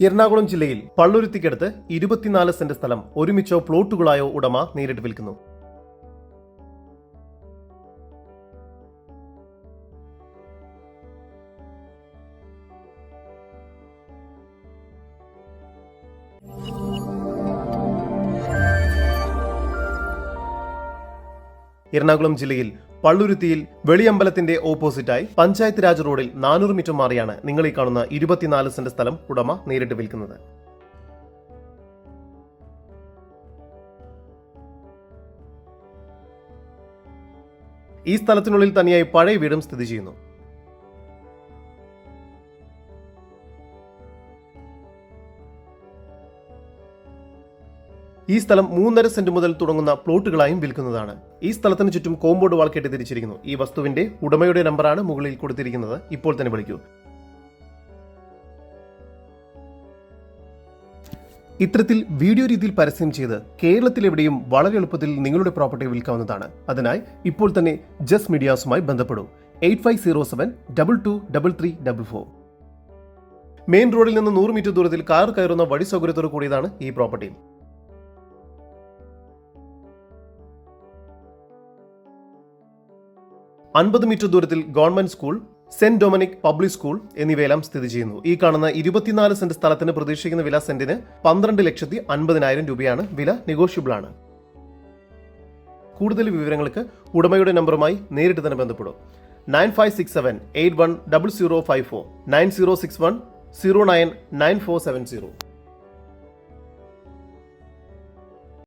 എറണാകുളം ജില്ലയിൽ പള്ളുരുത്തിക്കടുത്ത് 24 സെന്റ് സ്ഥലം ഒരുമിച്ചോ പ്ലോട്ടുകളായോ ഉടമ നേരിട്ട് വിൽക്കുന്നു. എറണാകുളം ജില്ലയിൽ പള്ളുരുത്തിയിൽ വെളിയമ്പലത്തിന്റെ ഓപ്പോസിറ്റായി പഞ്ചായത്ത് രാജ് റോഡിൽ 400 മീറ്റർ മാറിയാണ് നിങ്ങൾ ഈ കാണുന്ന 24 സെന്റ് സ്ഥലം ഉടമ നേരിട്ട് വിൽക്കുന്നത്. ഈ സ്ഥലത്തിനുള്ളിൽ തന്നെയായി പഴയ വീടും സ്ഥിതി ചെയ്യുന്നു. ഈ സ്ഥലം 3.5 സെന്റ് മുതൽ തുടങ്ങുന്ന പ്ലോട്ടുകളായും വിൽക്കുന്നതാണ്. ഈ സ്ഥലത്തിന് ചുറ്റും കോമ്പൗണ്ട് വാൾ കെട്ടി തിരിച്ചിരിക്കുന്നു. ഈ വസ്തുവിന്റെ ഉടമയുടെ നമ്പറാണ് മുകളിൽ കൊടുത്തിരിക്കുന്നത്. ഇപ്പോൾ തന്നെ വിളിക്കൂ. ഇത്തരത്തിൽ വീഡിയോ രീതിയിൽ പരസ്യം ചെയ്ത് കേരളത്തിലെവിടെയും വളരെ എളുപ്പത്തിൽ നിങ്ങളുടെ പ്രോപ്പർട്ടി വിൽക്കാവുന്നതാണ്. അതിനായി ഇപ്പോൾ തന്നെ ജസ് മീഡിയാസുമായി ബന്ധപ്പെടൂ. 8507223344. മെയിൻ റോഡിൽ നിന്ന് 100 മീറ്റർ ദൂരത്തിൽ കാർ കയറുന്ന വഴി സൗകര്യത്തോടു കൂടിയതാണ് ഈ പ്രോപ്പർട്ടി. 50 മീറ്റർ ദൂരത്തിൽ government school, saint Dominic public school എന്നിവയെല്ലാം സ്ഥിതി ചെയ്യുന്നു. ഈ കാണുന്ന 24 സെന്റ് സ്ഥലത്തിന് പ്രതീക്ഷിക്കുന്ന വില സെന്റിന് 12,50,000 രൂപയാണ്. വില നെഗോഷ്യബിൾ ആണ്. കൂടുതൽ വിവരങ്ങൾക്ക് ഉടമയുടെ നമ്പറുമായി നേരിട്ട് തന്നെ ബന്ധപ്പെടും. 9567810054 9061099470.